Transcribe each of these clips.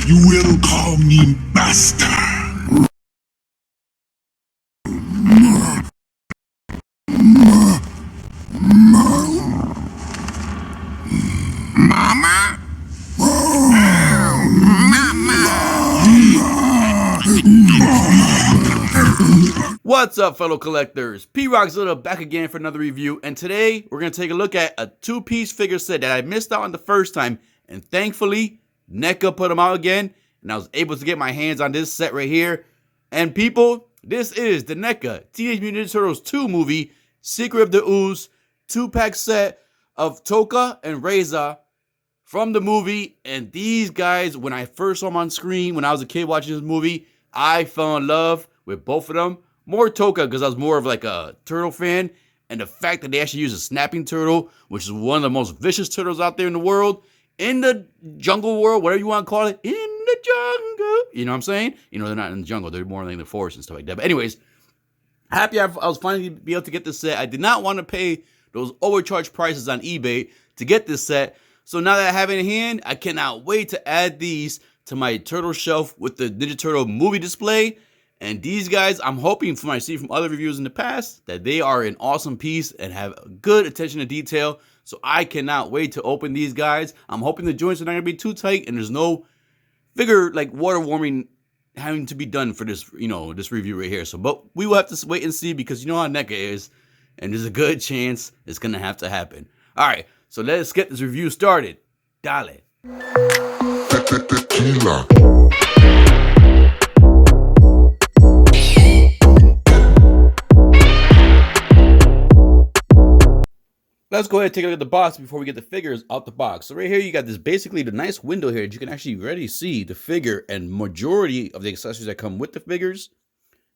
You will call me master. Mama? What's up, fellow collectors? P-Rockzilla back again for another review, and today we're going to take a look at a two-piece figure set that I missed out on the first time, and thankfully, NECA put them out again, and I was able to get my hands on this set right here. And people, this is the NECA Teenage Mutant Ninja Turtles 2 movie, Secret of the Ooze, 2-pack set of Tokka and Razar from the movie. And these guys, when I first saw them on screen, when I was a kid watching this movie, I fell in love with both of them. More Tokka because I was more of like a turtle fan, and the fact that they actually use a snapping turtle, which is one of the most vicious turtles out there in the world, in the jungle world, whatever you want to call it, in the jungle, you know what I'm saying? You know, they're not in the jungle, they're more like in the forest and stuff like that. But anyways, happy I was finally be able to get this set. I did not want to pay those overcharged prices on eBay to get this set. So now that I have it in hand, I cannot wait to add these to my turtle shelf with the Ninja Turtle movie display. And these guys, I'm hoping from what I see from other reviews in the past, that they are an awesome piece and have good attention to detail. So I cannot wait to open these guys. I'm hoping the joints are not going to be too tight and there's no figure like water warming having to be done for this, you know, this review right here. So, but we will have to wait and see because you know how NECA is. And there's a good chance it's going to have to happen. All right, so let's get this review started. Dale. Tequila. Let's go ahead and take a look at the box before we get the figures out the box. So right here, you got this basically the nice window here that you can actually already see the figure and majority of the accessories that come with the figures.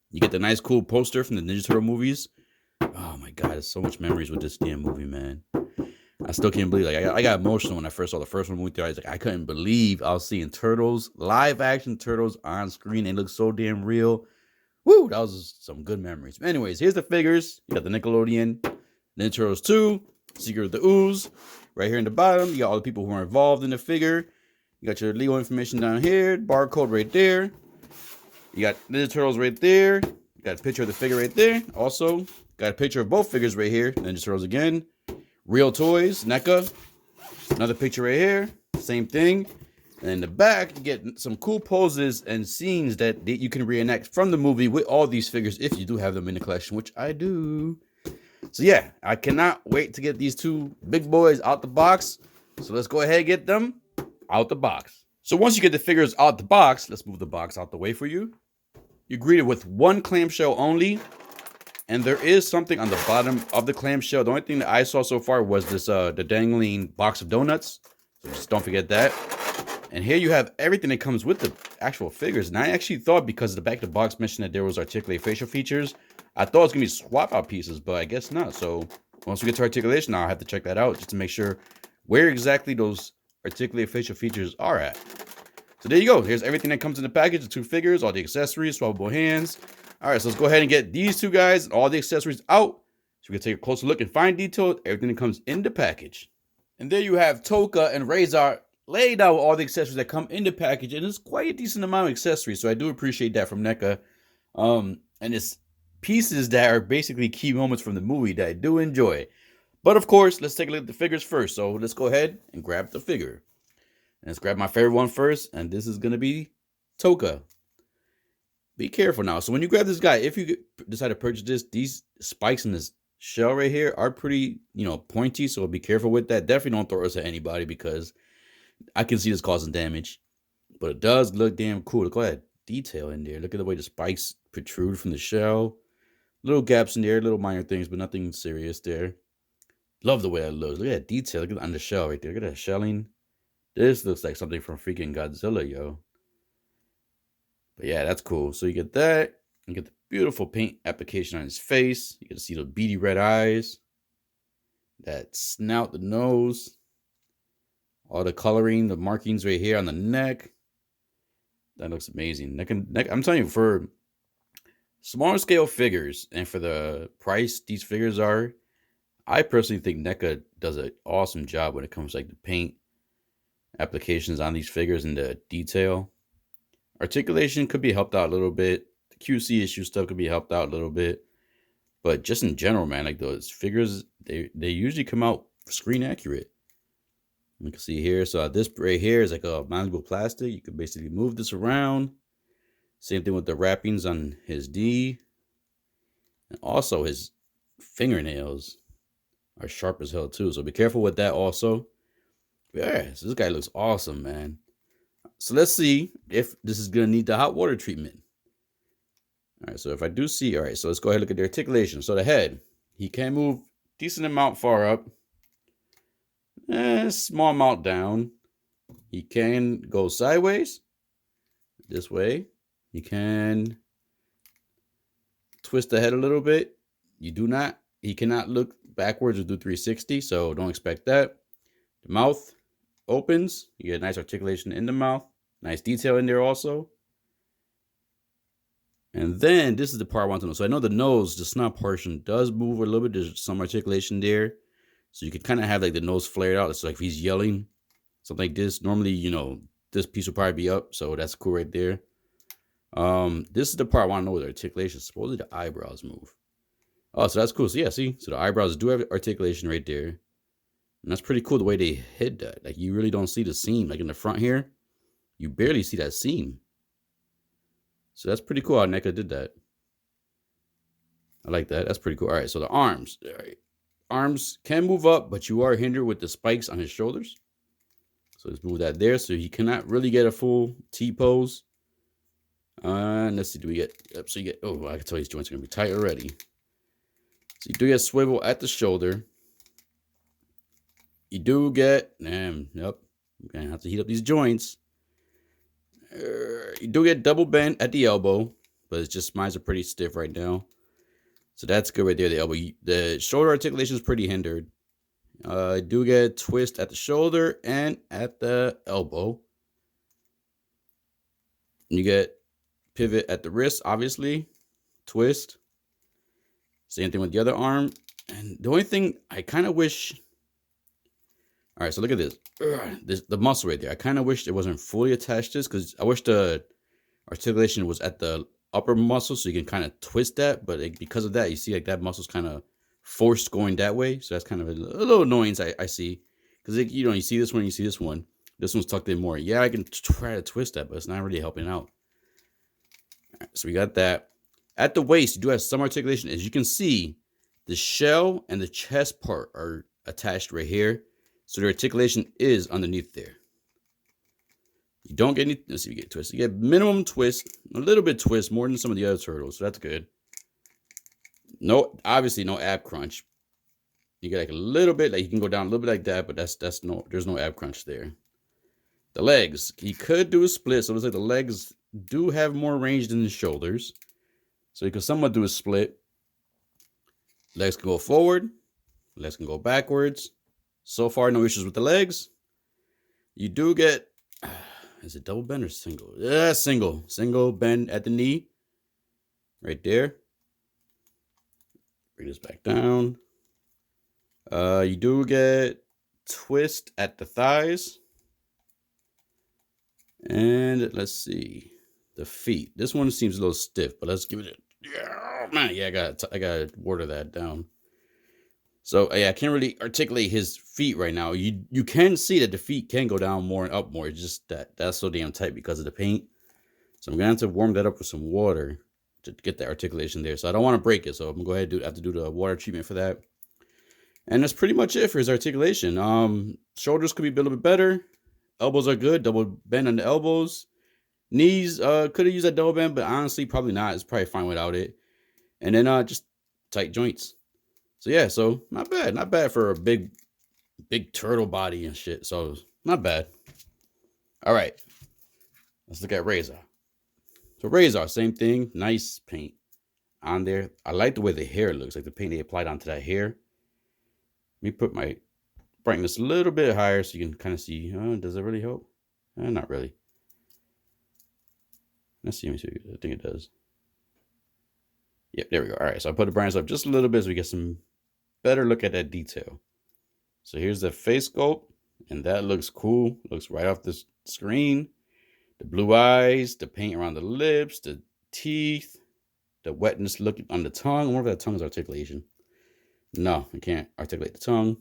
You get the nice cool poster from the Ninja Turtle movies. Oh my God, there's so much memories with this damn movie, man. I still can't believe, like, I got emotional when I first saw the first one movie. I was like, I couldn't believe I was seeing turtles, live action turtles on screen. They look so damn real. Woo, that was some good memories. Anyways, here's the figures. You got the Nickelodeon, Ninja Turtles 2, Secret of the Ooze. Right here in the bottom, you got all the people who are involved in the figure. You got your legal information down here, barcode right there. You got Ninja Turtles right there. You got a picture of the figure right there. Also, got a picture of both figures right here. Ninja Turtles again. Real Toys, NECA. Another picture right here. Same thing. And in the back, you get some cool poses and scenes that you can reenact from the movie with all these figures if you do have them in the collection, which I do. So yeah, I cannot wait to get these two big boys out the box. So let's go ahead and get them out the box. So once you get the figures out the box, let's move the box out the way for you. You're greeted with one clamshell only. And there is something on the bottom of the clamshell. The only thing that I saw so far was this the dangling box of donuts. So just don't forget that. And here you have everything that comes with the actual figures. And I actually thought, because the back of the box mentioned that there was articulated facial features, I thought it was going to be swap out pieces, but I guess not. So once we get to articulation, I'll have to check that out just to make sure where exactly those articulated facial features are at. So there you go. Here's everything that comes in the package, the two figures, all the accessories, swappable hands. All right, so let's go ahead and get these two guys and all the accessories out so we can take a closer look and fine detail everything that comes in the package. And there you have Toca and Razar laid out all the accessories that come in the package, and it's quite a decent amount of accessories, so I do appreciate that from NECA. And it's pieces that are basically key moments from the movie that I do enjoy. But of course, let's take a look at the figures first. So let's go ahead and grab the figure. And let's grab my favorite one first, and this is going to be Toca. Be careful now. So when you grab this guy, if you decide to purchase this, these spikes in this shell right here are pretty, you know, pointy, so be careful with that. Definitely don't throw this at anybody because I can see this causing damage. But it does look damn cool. Look at that detail in there. Look at the way the spikes protrude from the shell. Little gaps in there, little minor things, but nothing serious there. Love the way that looks. Look at that detail. Look at on the shell right there. Look at that shelling. This looks like something from freaking Godzilla, yo. But yeah, that's cool. So you get that. You get the beautiful paint application on his face. You get to see the beady red eyes. That snout, the nose. All the coloring, the markings right here on the neck. That looks amazing. I'm telling you, for smaller scale figures and for the price these figures are, I personally think NECA does an awesome job when it comes to like the paint applications on these figures and the detail. Articulation could be helped out a little bit. The QC issue stuff could be helped out a little bit. But just in general, man, like those figures, they usually come out screen accurate. You can see here. So this right here is like a malleable plastic. You can basically move this around. Same thing with the wrappings on his D. And also his fingernails are sharp as hell too. So be careful with that also. Yeah, so this guy looks awesome, man. So let's see if this is going to need the hot water treatment. All right, so if I do see, all right, so let's go ahead and look at the articulation. So the head, he can move decent amount far up. Small amount down. He can go sideways. This way. He can twist the head a little bit. He cannot look backwards or do 360, so don't expect that. The mouth opens. You get a nice articulation in the mouth. Nice detail in there also. And then this is the part I want to know. So I know the nose, the snout portion does move a little bit. There's some articulation there. So you could kind of have like the nose flared out. It's like if he's yelling, something like this. Normally, this piece will probably be up. So that's cool right there. This is the part I want to know with articulation. Supposedly the eyebrows move. Oh, so that's cool. So yeah, see? So the eyebrows do have articulation right there. And that's pretty cool the way they hid that. Like you really don't see the seam. Like in the front here, you barely see that seam. So that's pretty cool how NECA did that. I like that. That's pretty cool. All right, so the arms. All right. Arms can move up, but you are hindered with the spikes on his shoulders. So let's move that there. So he cannot really get a full T pose. And let's see, do we get up? So you get, oh, I can tell these joints are going to be tight already. So you do get swivel at the shoulder. You do get, yep, I'm going to have to heat up these joints. You do get double bend at the elbow, but it's just mine are pretty stiff right now. So that's good right there, the elbow. The shoulder articulation is pretty hindered. I do get twist at the shoulder and at the elbow. You get pivot at the wrist, obviously. Twist. Same thing with the other arm. And the only thing I kind of wish... All right, so look at this. The muscle right there. I kind of wish it wasn't fully attached to this because I wish the articulation was at the upper muscle so you can kind of twist that. But because of that, you see like that muscle's kind of forced going that way. So that's kind of a little annoyance I see. Because, you see this one, you see this one. This one's tucked in more. Yeah, I can try to twist that, but it's not really helping out. All right, so we got that. At the waist, you do have some articulation. As you can see, the shell and the chest part are attached right here. So the articulation is underneath there. You don't get any, let's see if you get twist. You get minimum twist, a little bit twist, more than some of the other turtles. So that's good. No, obviously no ab crunch. You get like a little bit, like you can go down a little bit like that, but there's no ab crunch there. The legs, he could do a split. So it looks like the legs do have more range than the shoulders. So you can somewhat do a split. Legs can go forward. Legs can go backwards. So far, no issues with the legs. You do get, is it double bend or single? Yeah, single. Single bend at the knee. Right there. Bring this back down. You do get twist at the thighs. And let's see. The feet. This one seems a little stiff, but let's give it a, yeah, man. Yeah, I gotta water that down. So yeah, I can't really articulate his feet right now. You can see that the feet can go down more and up more. It's just that's so damn tight because of the paint. So I'm gonna have to warm that up with some water to get the articulation there. So I don't want to break it. So I'm gonna go ahead and have to do the water treatment for that. And that's pretty much it for his articulation. Shoulders could be a little bit better. Elbows are good. Double bend on the elbows. Knees could have used that double bend, but honestly, probably not. It's probably fine without it. And then just tight joints. So yeah, so not bad for a big turtle body and shit. So not bad. All right, let's look at Razar. So Razar, same thing, nice paint on there. I like the way the hair looks, like the paint they applied onto that hair. Let me put my brightness a little bit higher so you can kind of see. Does it really help? Not really. Let's see. I think it does. Yep, there we go. All right, so I put the brightness up just a little bit so we get some better look at that detail. So here's the face sculpt, and that looks cool. Looks right off the screen. The blue eyes, the paint around the lips, the teeth, the wetness look on the tongue. I wonder if that tongue is articulation. No, I can't articulate the tongue.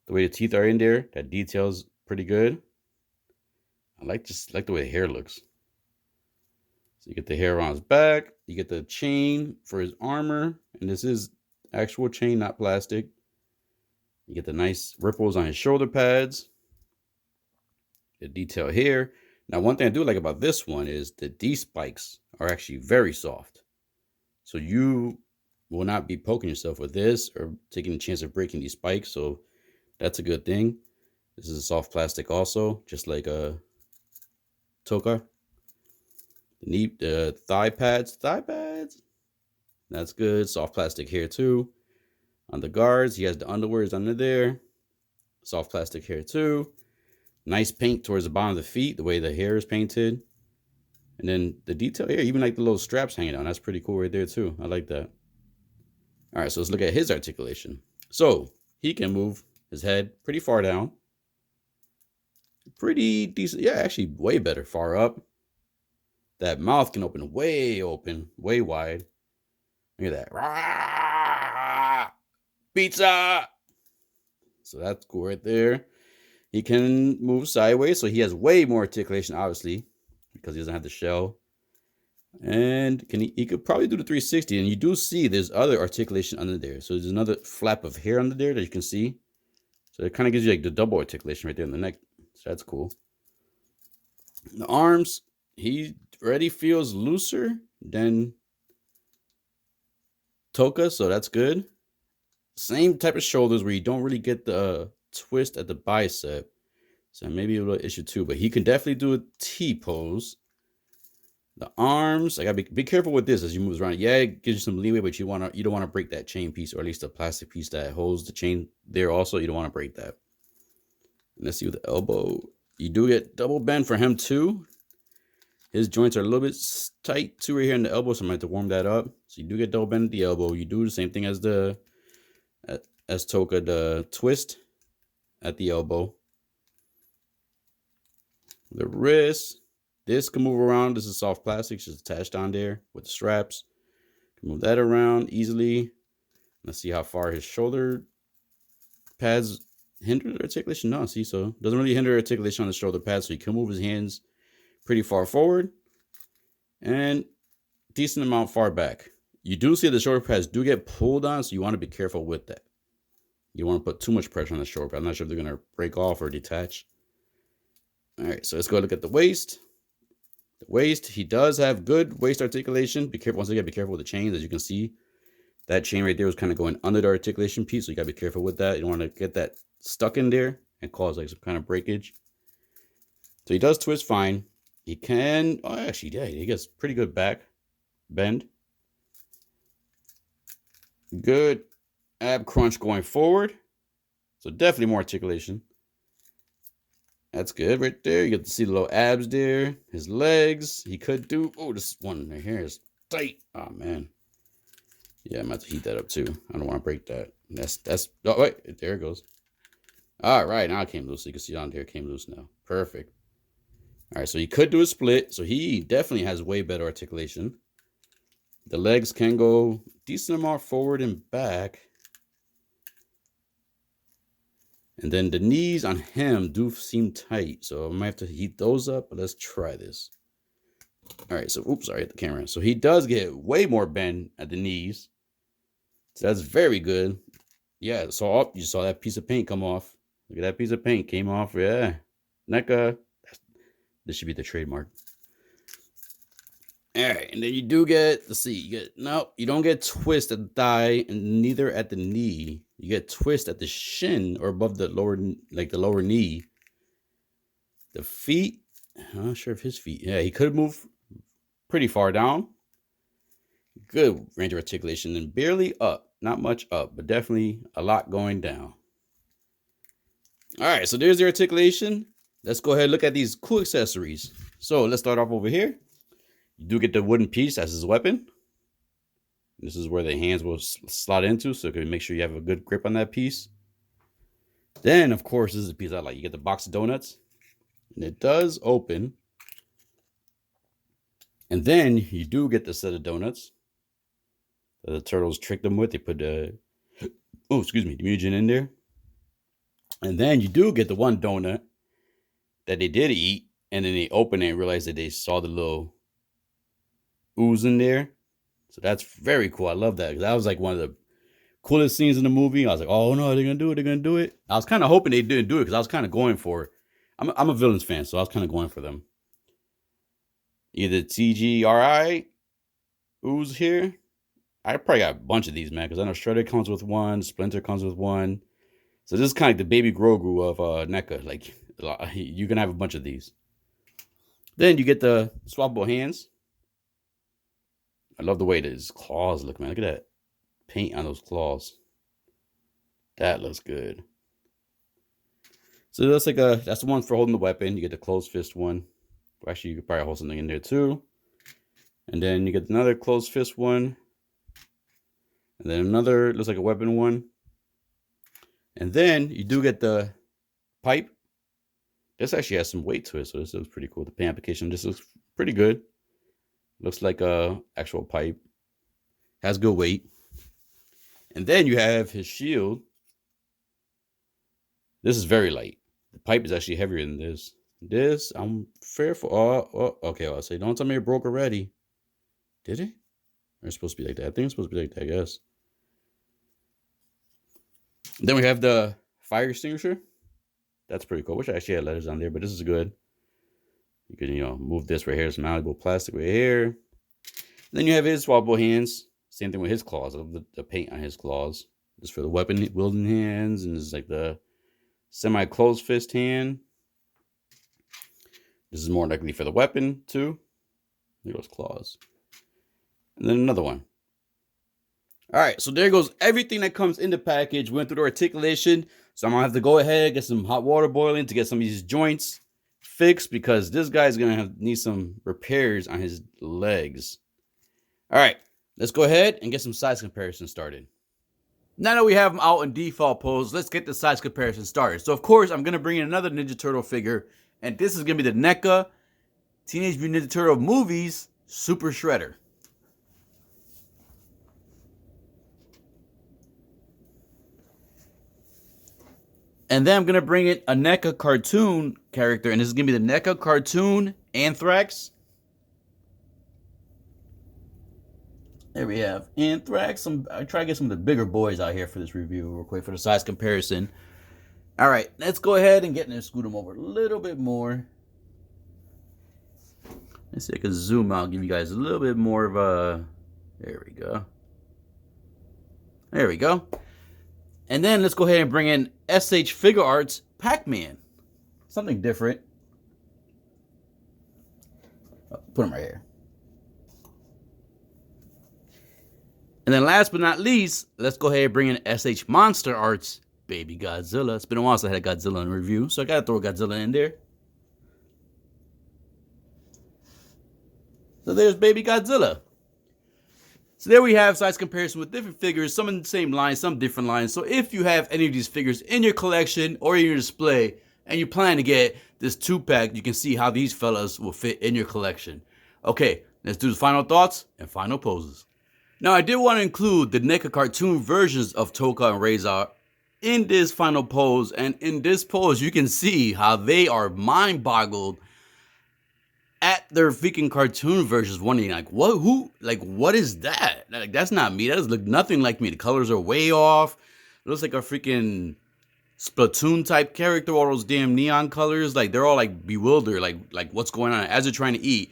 The way the teeth are in there, that detail's pretty good. I like the way the hair looks. So you get the hair around his back. You get the chain for his armor. And this is actual chain, not plastic. You get the nice ripples on his shoulder pads. The detail here. Now, one thing I do like about this one is that these spikes are actually very soft. So you will not be poking yourself with this or taking a chance of breaking these spikes. So that's a good thing. This is a soft plastic also, just like a Tokka. The thigh pads. That's good. Soft plastic here too. On the guards, he has the underwears under there. Soft plastic here too. Nice paint towards the bottom of the feet, the way the hair is painted. And then the detail here, even like the little straps hanging on. That's pretty cool right there too. I like that. All right, so let's look at his articulation. So he can move his head pretty far down. Pretty decent. Yeah, actually way better far up. That mouth can open, way wide. Look at that. Pizza. So that's cool right there. He can move sideways, so he has way more articulation, obviously, because he doesn't have the shell. And he could probably do the 360. And you do see there's other articulation under there. So there's another flap of hair under there that you can see. So it kind of gives you like the double articulation right there in the neck. So that's cool. The arms, he already feels looser than Toca, so that's good. Same type of shoulders where you don't really get the twist at the bicep. So maybe a little issue too, but he can definitely do a T pose. The arms, I gotta be careful with this as you move around. Yeah, it gives you some leeway, but you don't want to break that chain piece, or at least the plastic piece that holds the chain there also. You don't want to break that. And let's see with the elbow. You do get double bend for him too. His joints are a little bit tight too right here in the elbow, so I'm going to have to warm that up. So you do get double bend at the elbow. You do the same thing as Toca, the twist at the elbow. The wrist, this can move around. This is soft plastic, just attached on there with the straps. Can move that around easily. Let's see how far his shoulder pads hinder the articulation. No, see, so it doesn't really hinder articulation on the shoulder pads, so he can move his hands pretty far forward and decent amount far back. You do see the shoulder pads do get pulled on, so you want to be careful with that. You want to put too much pressure on the shoulder pad. I'm not sure if they're going to break off or detach. All right, so let's go look at the waist. The waist, he does have good waist articulation. Be careful, once again, be careful with the chains. As you can see, that chain right there was kind of going under the articulation piece, so you got to be careful with that. You don't want to get that stuck in there and cause like some kind of breakage. So he does twist fine. He can, oh, actually, yeah, he gets pretty good back bend. Good ab crunch going forward. So definitely more articulation. That's good right there. You get to see the little abs there. His legs, he could do, oh, this one right here is tight. Oh, man. Yeah, I'm going to have to heat that up too. I don't want to break that. Oh, wait, there it goes. All right, now it came loose. So you can see on there, it came loose now. Perfect. All right, so he could do a split. So he definitely has way better articulation. The legs can go decent amount forward and back. And then the knees on him do seem tight. So I might have to heat those up, but let's try this. All right, so, oops, sorry, hit the camera. So he does get way more bend at the knees. So that's very good. Yeah, so you saw that piece of paint come off. Look at that piece of paint came off. Yeah, NECA. This should be the trademark. All right, and then you do get, let's see, you don't get twist at the thigh and neither at the knee. You get twist at the shin or above the lower, like the lower knee. The feet, I'm not sure if his feet, yeah, he could move pretty far down. Good range of articulation and barely up, not much up, but definitely a lot going down. All right, so there's the articulation. Let's go ahead and look at these cool accessories. So let's start off over here. You do get the wooden piece as his weapon. This is where the hands will slot into, so you can make sure you have a good grip on that piece. Then, of course, this is the piece I like. You get the box of donuts, and it does open. And then you do get the set of donuts that the turtles tricked them with. They put the mutagen in there. And then you do get the one donut that they did eat, and then they open it and realize that they saw the little ooze in there. So that's very cool. I love that because that was like one of the coolest scenes in the movie. I was like, oh no, they're gonna do it. They're gonna do it. I was kind of hoping they didn't do it because I was kind of going for it. I'm a villains fan, so I was kind of going for them. Either TGRI Ooze here. I probably got a bunch of these, man, because I know Shredder comes with one, Splinter comes with one. So this is kind of like the baby Grogu of NECA. Like, you're going to have a bunch of these. Then you get the swappable hands. I love the way his claws look, man. Look at that paint on those claws. That looks good. So that's that's the one for holding the weapon. You get the closed fist one. Well, actually, you could probably hold something in there too. And then you get another closed fist one. And then another, looks like a weapon one. And then you do get the pipe. This actually has some weight to it, so this looks pretty cool. The paint application, this looks pretty good. Looks like a actual pipe. Has good weight. And then you have his shield. This is very light. The pipe is actually heavier than this. This, I'm fearful. Oh, okay. I'll say, don't tell me it broke already. Did it? Or it's supposed to be like that. I think it's supposed to be like that, I guess. Then we have the fire extinguisher. That's pretty cool. Wish I actually had letters on there, but this is good. You can, move this right here. Some malleable plastic right here. And then you have his swappable hands. Same thing with his claws. I love the paint on his claws. Just for the weapon wielding hands. And this is like the semi-closed fist hand. This is more likely for the weapon, too. Look at those claws. And then another one. All right, so there goes everything that comes in the package. Went through the articulation. So I'm going to have to go ahead, get some hot water boiling to get some of these joints fixed because this guy's going to need some repairs on his legs. All right, let's go ahead and get some size comparison started. Now that we have them out in default pose, let's get the size comparison started. So, of course, I'm going to bring in another Ninja Turtle figure, and this is going to be the NECA Teenage Mutant Ninja Turtle Movies Super Shredder. And then I'm going to bring in a NECA cartoon character, and this is going to be the NECA cartoon Anthrax. There we have Anthrax. I try to get some of the bigger boys out here for this review real quick for the size comparison. All right, let's go ahead and scoot them over a little bit more. Let's see if I can zoom out, give you guys a little bit more of a... There we go. There we go. And then let's go ahead and bring in SH Figure Arts Pac-Man. Something different. Oh, put him right here. And then last but not least, let's go ahead and bring in SH Monster Arts Baby Godzilla. It's been a while since I had a Godzilla in review, so I gotta throw Godzilla in there. So there's Baby Godzilla. So there we have size comparison with different figures, some in the same line, some different lines. So if you have any of these figures in your collection or in your display, and you plan to get this 2-pack, you can see how these fellas will fit in your collection. Okay, let's do the final thoughts and final poses. Now, I did want to include the NECA cartoon versions of Tokka and Razar in this final pose. And in this pose, you can see how they are mind-boggled at their freaking cartoon versions, wondering, like, what is that? Like, that's not me. That doesn't look nothing like me. The colors are way off. It looks like a freaking Splatoon-type character, all those damn neon colors. Like, they're all, like, bewildered, like what's going on as they're trying to eat.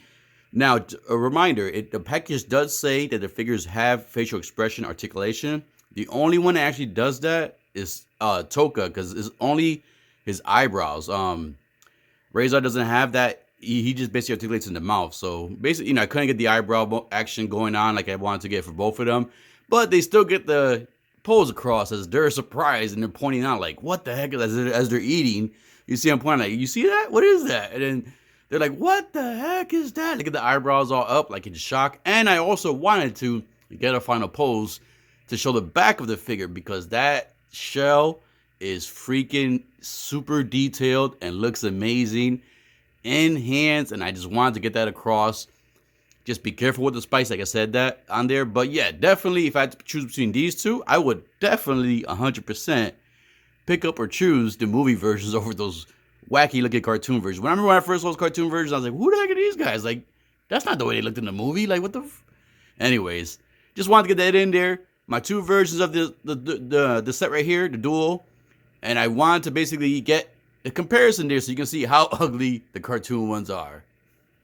Now, a reminder, the package does say that the figures have facial expression articulation. The only one that actually does that is Toca, because it's only his eyebrows. Razar doesn't have that. He just basically articulates in the mouth. So basically, I couldn't get the eyebrow action going on like I wanted to get for both of them. But they still get the pose across as they're surprised and they're pointing out, like, what the heck, as they're eating. You see them pointing, like, you see that? What is that? And then they're like, what the heck is that? Look at the eyebrows all up, like in shock. And I also wanted to get a final pose to show the back of the figure because that shell is freaking super detailed and looks amazing in hands. And I just wanted to get that across. Just be careful with the spice, like I said that on there. But yeah, definitely, if I had to choose between these two, I would definitely 100% pick up or choose the movie versions over those wacky looking cartoon versions. When I remember when I first saw those cartoon versions, I was like, who the heck are these guys? Like, that's not the way they looked in the movie. Like, what the Anyways, just wanted to get that in there. My two versions of the set right here, the dual. And I wanted to basically get a comparison there so you can see how ugly the cartoon ones are.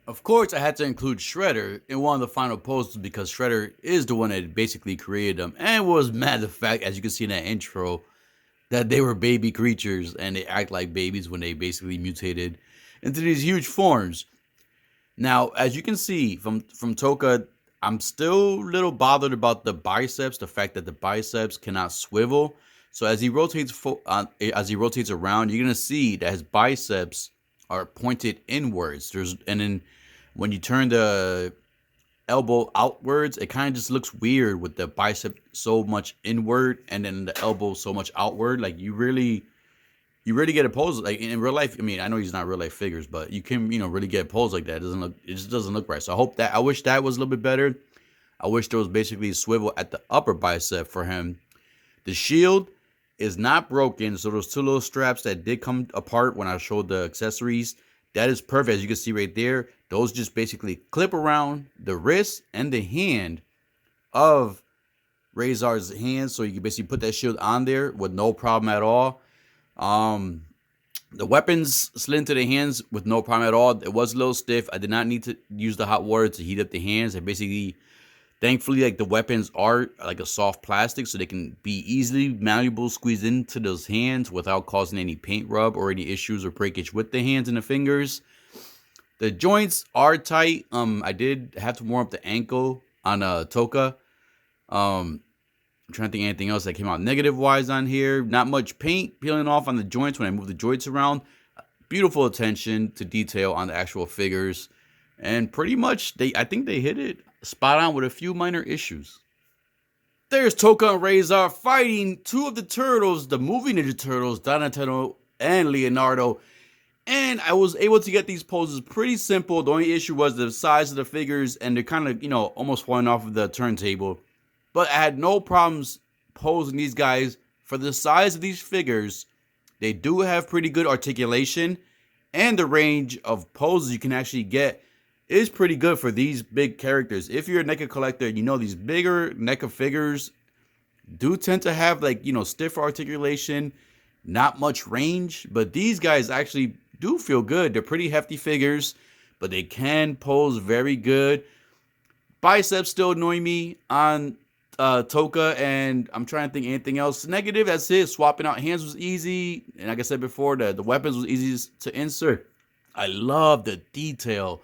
Of course, I had to include Shredder in one of the final poses because Shredder is the one that basically created them and was mad at the fact, as you can see in that intro, that they were baby creatures and they act like babies when they basically mutated into these huge forms. Now, as you can see from Tokka, I'm still a little bothered about the biceps, the fact that the biceps cannot swivel. So as he rotates around, you're gonna see that his biceps are pointed inwards. And then when you turn the elbow outwards, it kind of just looks weird with the bicep so much inward and then the elbow so much outward. Like you really get a pose like in real life. I mean, I know he's not real life figures, but you can really get a pose like that. It just doesn't look right. So I wish that was a little bit better. I wish there was basically a swivel at the upper bicep for him. The shield is not broken, so those two little straps that did come apart when I showed the accessories, that is perfect. As you can see right there, those just basically clip around the wrist and the hand of Razar's hand, so you can basically put that shield on there with no problem at all. The weapons slid into the hands with no problem at all. It was a little stiff. I did not need to use the hot water to heat up the hands. I basically, thankfully, like the weapons are like a soft plastic, so they can be easily malleable, squeezed into those hands without causing any paint rub or any issues or breakage with the hands and the fingers. The joints are tight. I did have to warm up the ankle on Toca. I'm trying to think of anything else that came out negative wise on here. Not much paint peeling off on the joints when I move the joints around. Beautiful attention to detail on the actual figures. And pretty much, I think they hit it spot on with a few minor issues. There's Tokka and Razar fighting two of the turtles, the movie Ninja Turtles, Donatello and Leonardo. And I was able to get these poses pretty simple. The only issue was the size of the figures, and they're kind of, almost falling off of the turntable. But I had no problems posing these guys. For the size of these figures, they do have pretty good articulation, and the range of poses you can actually get is pretty good for these big characters. If you're a NECA collector, these bigger NECA figures do tend to have stiffer articulation, not much range, but these guys actually do feel good. They're pretty hefty figures, but they can pose very good. Biceps still annoy me on Tokka, and I'm trying to think anything else negative. That's it. Swapping out hands was easy, and like I said before, the weapons was easy to insert. I love the detail,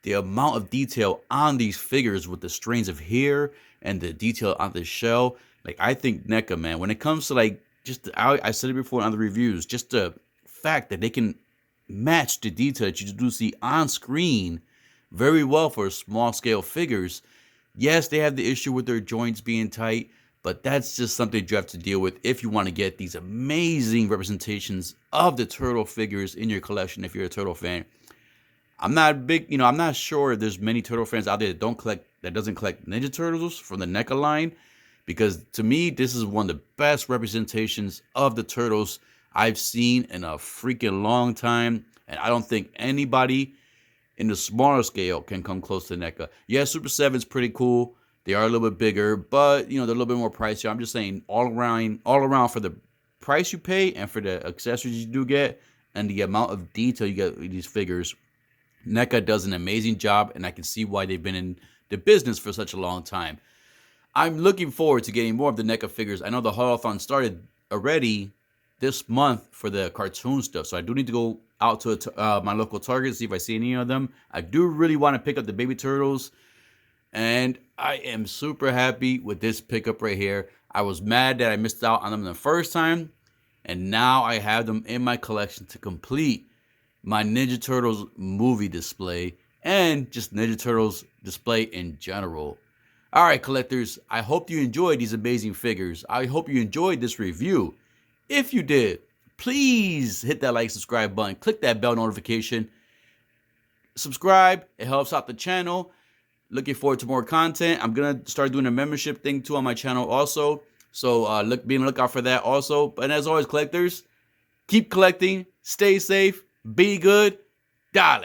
the amount of detail on these figures with the strands of hair and the detail on the shell. Like, I think NECA, man, when it comes to I said it before on the reviews, just the fact that they can match the detail that you do see on screen very well for small scale figures. Yes, they have the issue with their joints being tight, but that's just something you have to deal with if you want to get these amazing representations of the turtle figures in your collection if you're a turtle fan. I'm not sure there's many turtle fans out there that doesn't collect Ninja Turtles from the NECA line, because to me, this is one of the best representations of the turtles I've seen in a freaking long time, and I don't think anybody in the smaller scale can come close to NECA. Yeah, Super 7's pretty cool. They are a little bit bigger, but they're a little bit more pricey. I'm just saying all around for the price you pay and for the accessories you do get and the amount of detail you get with these figures, NECA does an amazing job, and I can see why they've been in the business for such a long time. I'm looking forward to getting more of the NECA figures. I know the haul-a-thon started already this month for the cartoon stuff, so I do need to go out to my local Target, see if I see any of them. I do really want to pick up the baby turtles, and I am super happy with this pickup right here. I was mad that I missed out on them the first time, and now I have them in my collection to complete my Ninja Turtles movie display and just Ninja Turtles display in general. All right, collectors, I hope you enjoyed these amazing figures. I hope you enjoyed this review. If you did, please hit that like, subscribe button. Click that bell notification. Subscribe. It helps out the channel. Looking forward to more content. I'm gonna start doing a membership thing too on my channel also. So be on the lookout for that also. And as always, collectors, keep collecting, stay safe, be good, dale.